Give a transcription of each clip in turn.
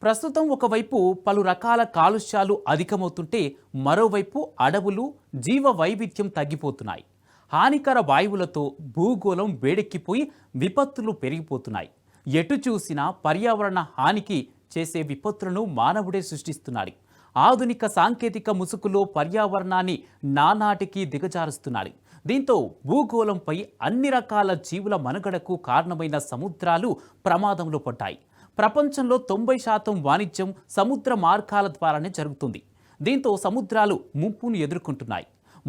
ప్రస్తుతం ఒకవైపు పలు రకాల కాలుష్యాలు అధికమవుతుంటే మరోవైపు అడవులు జీవ వైవిధ్యం తగ్గిపోతున్నాయి. హానికర వాయువులతో భూగోళం వేడెక్కిపోయి విపత్తులు పెరిగిపోతున్నాయి. ఎటు చూసినా పర్యావరణ హానికి చేసే విపత్తులను మానవుడే సృష్టిస్తున్నాడు. ఆధునిక సాంకేతిక ముసుగులో పర్యావరణాన్ని నానాటికి దిగజారుస్తున్నాడు. దీంతో భూగోళంపై అన్ని రకాల జీవుల మనుగడకు కారణమైన సముద్రాలు ప్రమాదంలో పడ్డాయి. ప్రపంచంలో 90% వాణిజ్యం సముద్ర మార్గాల ద్వారానే జరుగుతుంది. దీంతో సముద్రాలు ముప్పును ఎదుర్కొంటున్నాయి.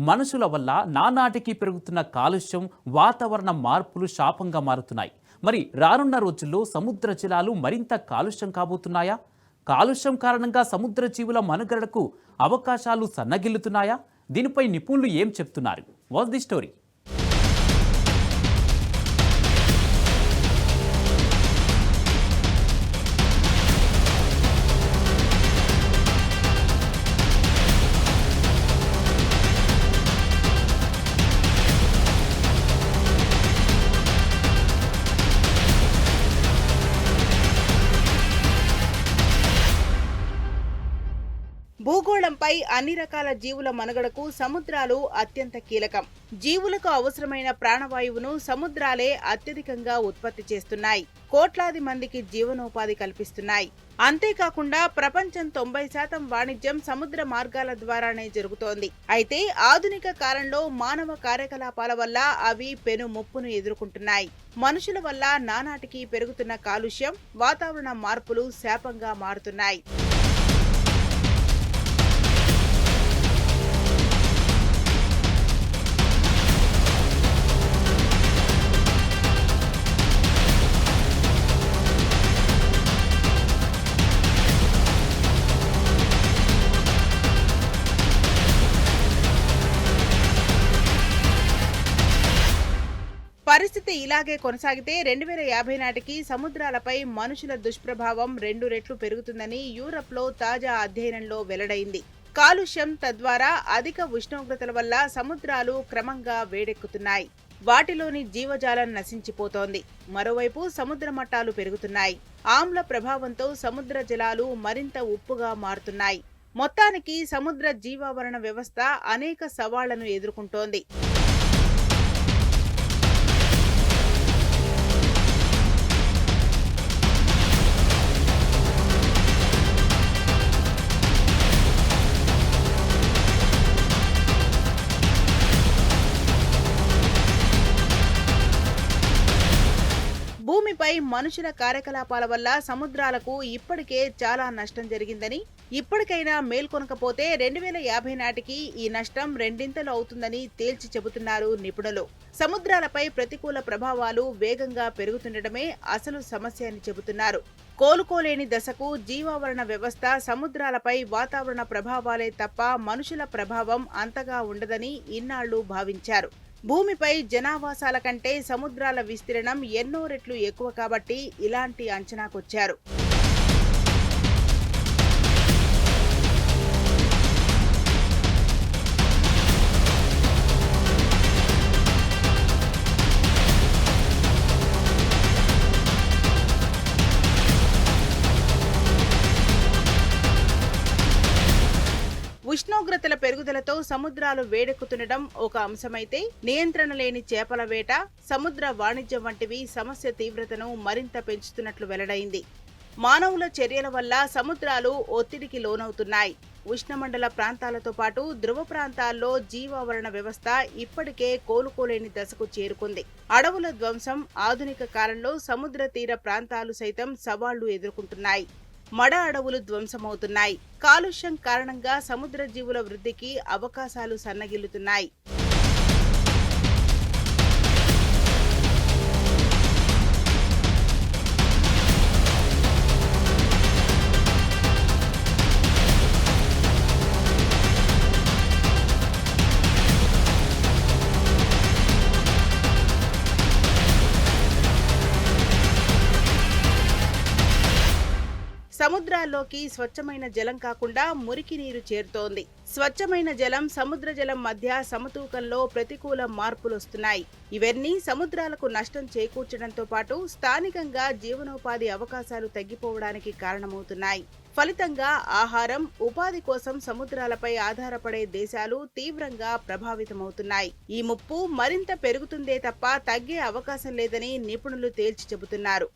మనుషుల వల్ల నానాటికి పెరుగుతున్న కాలుష్యం, వాతావరణ మార్పులు శాపంగా మారుతున్నాయి. మరి రానున్న రోజుల్లో సముద్ర జలాలు మరింత కాలుష్యం కాబోతున్నాయా? కాలుష్యం కారణంగా సముద్ర జీవుల మనుగడకు అవకాశాలు సన్నగిల్లుతున్నాయా? దీనిపై నిపుణులు ఏం చెప్తున్నారు? What's the story? భూగోళంపై అన్ని రకాల జీవుల మనుగడకు సముద్రాలు అత్యంత కీలకం. జీవులకు అవసరమైన ప్రాణవాయువును సముద్రాలే అత్యధికంగా ఉత్పత్తి చేస్తున్నాయి. కోట్లాది మందికి జీవనోపాధి కల్పిస్తున్నాయి. అంతేకాకుండా ప్రపంచం 90% వాణిజ్యం సముద్ర మార్గాల ద్వారానే జరుగుతోంది. అయితే ఆధునిక కాలంలో మానవ కార్యకలాపాల వల్ల అవి పెను ముప్పును ఎదుర్కొంటున్నాయి. మనుషుల వల్ల నానాటికి పెరుగుతున్న కాలుష్యం, వాతావరణ మార్పులు శాపంగా మారుతున్నాయి. పరిస్థితి ఇలాగే కొనసాగితే 2050 నాటికి సముద్రాలపై మనుషుల దుష్ప్రభావం 2 రెట్లు పెరుగుతుందని యూరప్లో తాజా అధ్యయనంలో వెల్లడైంది. కాలుష్యం, తద్వారా అధిక ఉష్ణోగ్రతల వల్ల సముద్రాలు క్రమంగా వేడెక్కుతున్నాయి. వాటిలోని జీవజాలం నశించిపోతోంది. మరోవైపు సముద్ర మట్టాలు పెరుగుతున్నాయి. ఆమ్ల ప్రభావంతో సముద్ర జలాలు మరింత ఉప్పుగా మారుతున్నాయి. మొత్తానికి సముద్ర జీవావరణ వ్యవస్థ అనేక సవాళ్లను ఎదుర్కొంటోంది. భూమిపై మనుషుల కార్యకలాపాల వల్ల సముద్రాలకు ఇప్పటికే చాలా నష్టం జరిగిందని, ఇప్పటికైనా మేల్కొనకపోతే 2050 నాటికి ఈ నష్టం రెండింతలు అవుతుందని తేల్చి చెబుతున్నారు నిపుణులు. సముద్రాలపై ప్రతికూల ప్రభావాలు వేగంగా పెరుగుతుండటమే అసలు సమస్య అని చెబుతున్నారు. కోలుకోలేని దశకు జీవావరణ వ్యవస్థ, సముద్రాలపై వాతావరణ ప్రభావాలే తప్ప మనుషుల ప్రభావం అంతగా ఉండదని ఇన్నాళ్లు భావించారు. భూమిపై జనావాసాల కంటే సముద్రాల విస్తీర్ణం ఎన్నో రెట్లు ఎక్కువ కాబట్టి ఇలాంటి అంచనాకొచ్చారు. ఉష్ణోగ్రతల పెరుగుదలతో సముద్రాలు వేడెక్కుతుండటం ఒక అంశమైతే, నియంత్రణ లేని చేపల వేట, సముద్ర వాణిజ్యం వంటివి సమస్య తీవ్రతను మరింత పెంచుతున్నట్లు వెల్లడైంది. మానవుల చర్యల వల్ల సముద్రాలు ఒత్తిడికి లోనవుతున్నాయి. ఉష్ణమండల ప్రాంతాలతో పాటు ధ్రువ ప్రాంతాల్లో జీవావరణ వ్యవస్థ ఇప్పటికే కోలుకోలేని దశకు చేరుకుంది. అడవుల ధ్వంసం, ఆధునిక కాలంలో సముద్ర తీర ప్రాంతాలు సైతం సవాళ్లు ఎదుర్కొంటున్నాయి. మడ అడవులు ధ్వంసమవుతున్నాయి. కాలుష్యం కారణంగా సముద్ర జీవుల వృద్ధికి అవకాశాలు సన్నగిల్లుతున్నాయి. సముద్రాల్లోకి స్వచ్ఛమైన జలం కాకుండా మురికి నీరు చేరుతోంది. స్వచ్ఛమైన జలం, సముద్ర జలం మధ్య సమతూకంలో ప్రతికూల మార్పులొస్తున్నాయి. ఇవన్నీ సముద్రాలకు నష్టం చేకూర్చడంతో పాటు స్థానికంగా జీవనోపాధి అవకాశాలు తగ్గిపోవడానికి కారణమవుతున్నాయి. ఫలితంగా ఆహారం, ఉపాధి కోసం సముద్రాలపై ఆధారపడే దేశాలు తీవ్రంగా ప్రభావితమవుతున్నాయి. ఈ ముప్పు మరింత పెరుగుతుందే తప్ప తగ్గే అవకాశం లేదని నిపుణులు తేల్చి చెబుతున్నారు.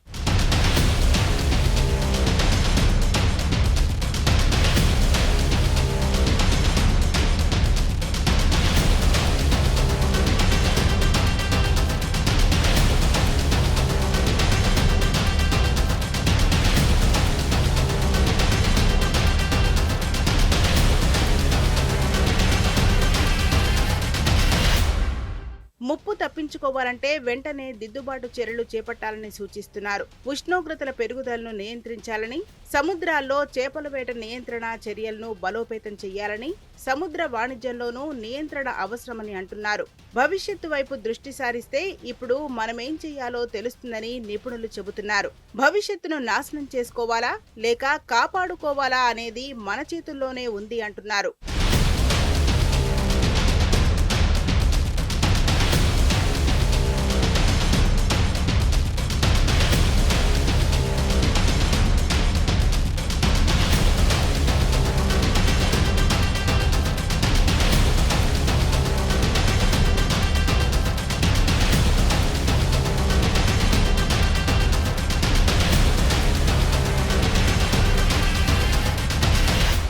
ముప్పు తప్పించుకోవాలంటే వెంటనే దిద్దుబాటు చర్యలు చేపట్టాలని సూచిస్తున్నారు. ఉష్ణోగ్రతల పెరుగుదలను నియంత్రించాలని, సముద్రాల్లో చేపల వేట నియంత్రణ చర్యలను బలోపేతం చేయాలని, సముద్ర వాణిజ్యంలోనూ నియంత్రణ అవసరమని అంటున్నారు. భవిష్యత్తు వైపు దృష్టి సారిస్తే ఇప్పుడు మనమేం చెయ్యాలో తెలుస్తుందని నిపుణులు చెబుతున్నారు. భవిష్యత్తును నాశనం చేసుకోవాలా లేక కాపాడుకోవాలా అనేది మన చేతుల్లోనే ఉంది అంటున్నారు.